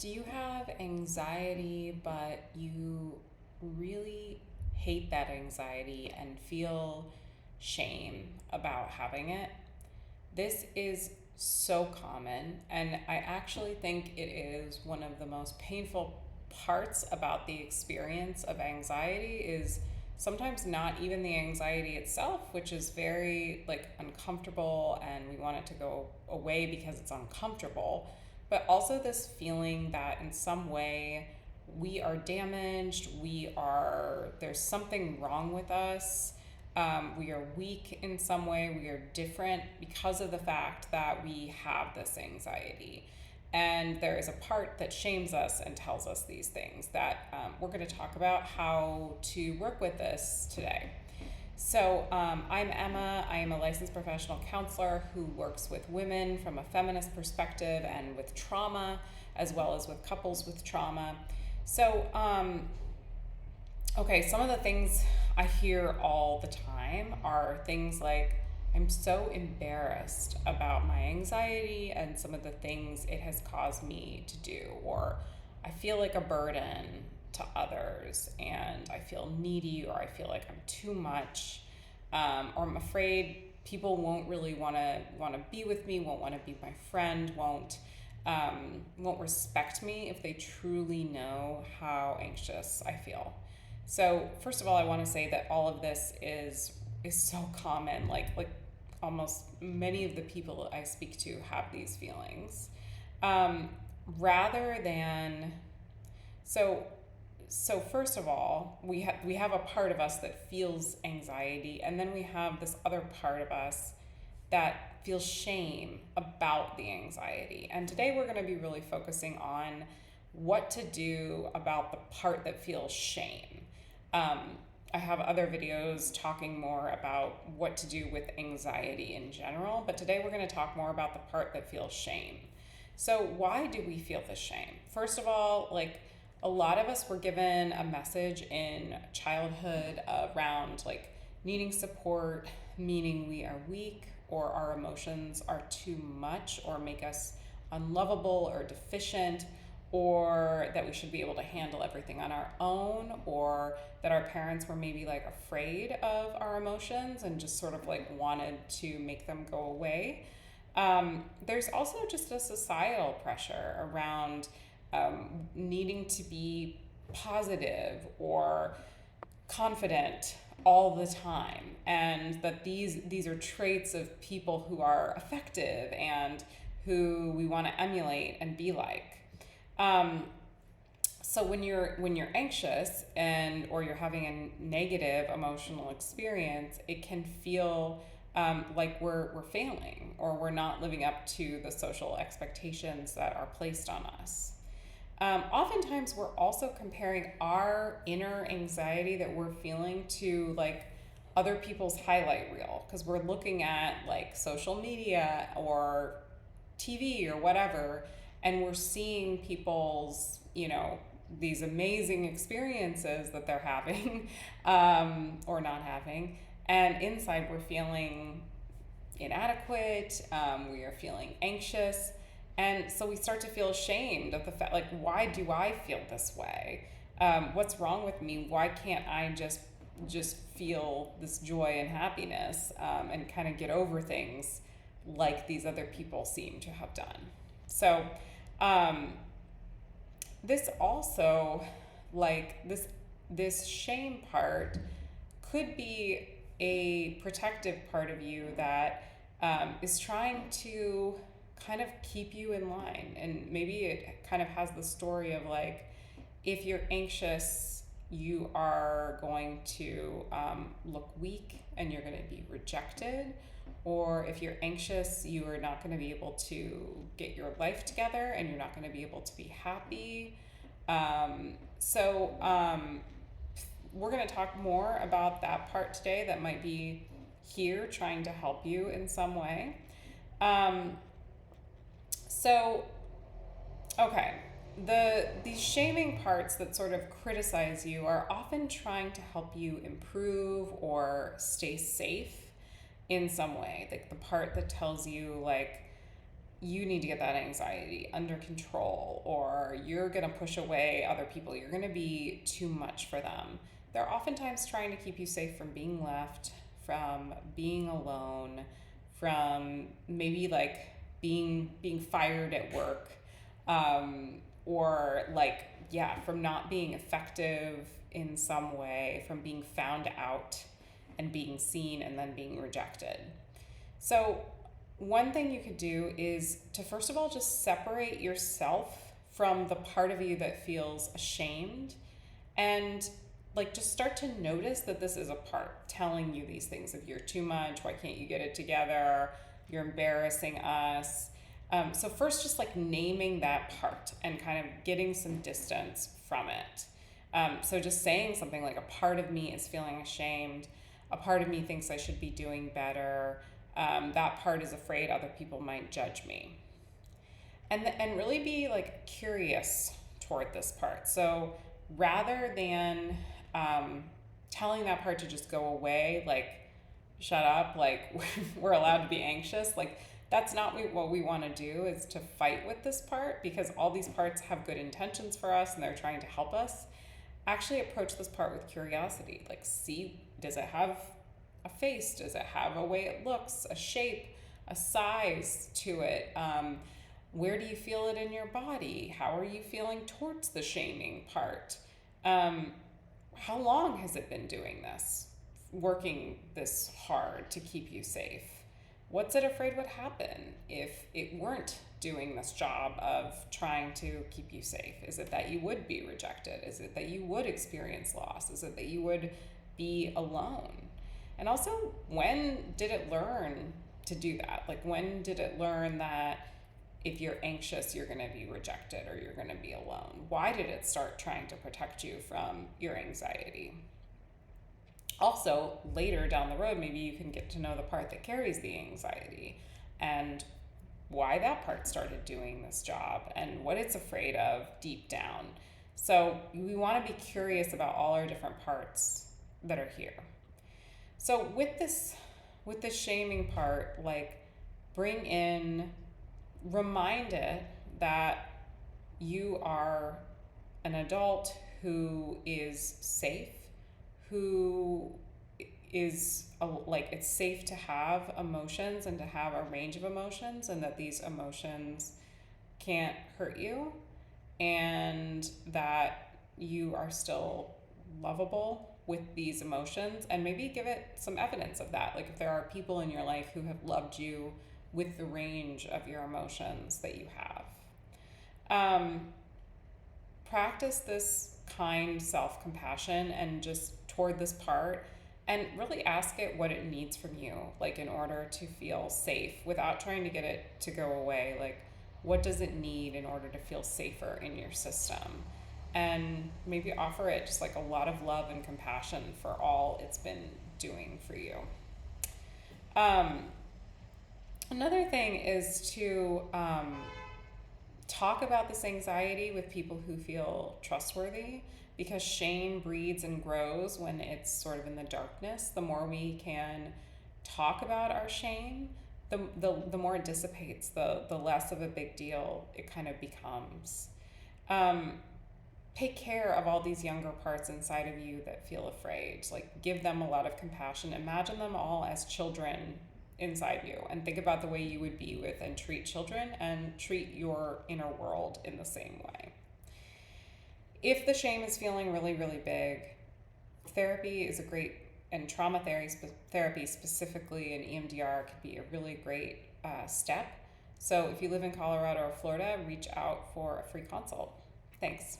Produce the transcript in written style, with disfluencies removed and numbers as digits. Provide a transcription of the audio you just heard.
Do you have anxiety, but you really hate that anxiety and feel shame about having it? This is so common, and I actually think it is one of the most painful parts about the experience of anxiety is sometimes not even the anxiety itself, which is very like uncomfortable and we want it to go away because it's uncomfortable, but also this feeling that in some way we are damaged, there's something wrong with us, we are weak in some way, we are different because of the fact that we have this anxiety. And there is a part that shames us and tells us these things that we're going to talk about how to work with this today. So, I'm Emma. I am a licensed professional counselor who works with women from a feminist perspective and with trauma, as well as with couples with trauma. So, okay, some of the things I hear all the time are things like, I'm so embarrassed about my anxiety and some of the things it has caused me to do, or I feel like a burden to others and I feel needy, or I feel like I'm too much, or I'm afraid people won't really want to be with me, won't want to be my friend, won't respect me if they truly know how anxious I feel. So first of all, I want to say that all of this is so common. Like almost many of the people I speak to have these feelings. Um, rather than so so first of all, we have a part of us that feels anxiety, and then we have this other part of us that feels shame about the anxiety. And today we're going to be really focusing on what to do about the part that feels shame. Um, I have other videos talking more about what to do with anxiety in general, but today we're going to talk more about the part that feels shame. So, why do we feel this shame? First of all, like a lot of us were given a message in childhood around like needing support, meaning we are weak or our emotions are too much or make us unlovable or deficient, or that we should be able to handle everything on our own, or that our parents were maybe like afraid of our emotions and just sort of like wanted to make them go away. There's also just a societal pressure around needing to be positive or confident all the time, and that these are traits of people who are effective and who we want to emulate and be like. Um, so when you're anxious and or you're having a negative emotional experience, it can feel like we're failing or we're not living up to the social expectations that are placed on us. Oftentimes, we're also comparing our inner anxiety that we're feeling to like other people's highlight reel, because we're looking at like social media or TV or whatever, and we're seeing people's, these amazing experiences that they're having or not having. And inside, we're feeling inadequate, we are feeling anxious. And so we start to feel ashamed of the fact, like, why do I feel this way? What's wrong with me? Why can't I just feel this joy and happiness and kind of get over things like these other people seem to have done? So um, this also, like this shame part, could be a protective part of you that is trying to kind of keep you in line. And maybe it kind of has the story of like, if you're anxious, you are going to look weak and you're going to be rejected. Or if you're anxious, you are not going to be able to get your life together and you're not going to be able to be happy. So we're going to talk more about that part today that might be here trying to help you in some way. Um, so, okay, these shaming parts that sort of criticize you are often trying to help you improve or stay safe in some way. Like the part that tells you like, you need to get that anxiety under control, or you're going to push away other people, you're going to be too much for them. They're oftentimes trying to keep you safe from being left, from being alone, from maybe like being fired at work, or like, yeah, from not being effective in some way, from being found out and being seen and then being rejected. So one thing you could do is to first of all just separate yourself from the part of you that feels ashamed, and like just start to notice that this is a part telling you these things of you're too much, why can't you get it together, you're embarrassing us. So first just like naming that part and kind of getting some distance from it. So just saying something like, a part of me is feeling ashamed, a part of me thinks I should be doing better, that part is afraid other people might judge me. And really be like curious toward this part. So rather than telling that part to just go away, like shut up, like we're allowed to be anxious, like that's not what we want to do, is to fight with this part, because all these parts have good intentions for us and they're trying to help us. Actually approach this part with curiosity, like see, does it have a face, does it have a way it looks, a shape, a size to it, where do you feel it in your body, how are you feeling towards the shaming part, how long has it been doing this, working this hard to keep you safe, what's it afraid would happen if it weren't doing this job of trying to keep you safe? Is it that you would be rejected? Is it that you would experience loss? Is it that you would be alone? And also, when did it learn to do that? Like, when did it learn that if you're anxious, you're going to be rejected or you're going to be alone? Why did it start trying to protect you from your anxiety? Also, later down the road, maybe you can get to know the part that carries the anxiety and why that part started doing this job and what it's afraid of deep down. So we want to be curious about all our different parts that are here. So with this shaming part, like bring in, remind it that you are an adult who is safe, who is like, it's safe to have emotions and to have a range of emotions, and that these emotions can't hurt you, and that you are still lovable with these emotions. And maybe give it some evidence of that, like if there are people in your life who have loved you with the range of your emotions that you have. Practice this kind self-compassion and just toward this part, and really ask it what it needs from you, like in order to feel safe, without trying to get it to go away. Like, what does it need in order to feel safer in your system? And maybe offer it just like a lot of love and compassion for all it's been doing for you. Another thing is to talk about this anxiety with people who feel trustworthy, because shame breeds and grows when it's sort of in the darkness. The more we can talk about our shame, the more it dissipates, the less of a big deal it kind of becomes. Take care of all these younger parts inside of you that feel afraid. Like, give them a lot of compassion. Imagine them all as children inside you, and think about the way you would be with and treat children, and treat your inner world in the same way. If the shame is feeling really, really big, therapy is a great, and trauma therapy specifically in EMDR can be a really great step. So if you live in Colorado or Florida, reach out for a free consult. Thanks.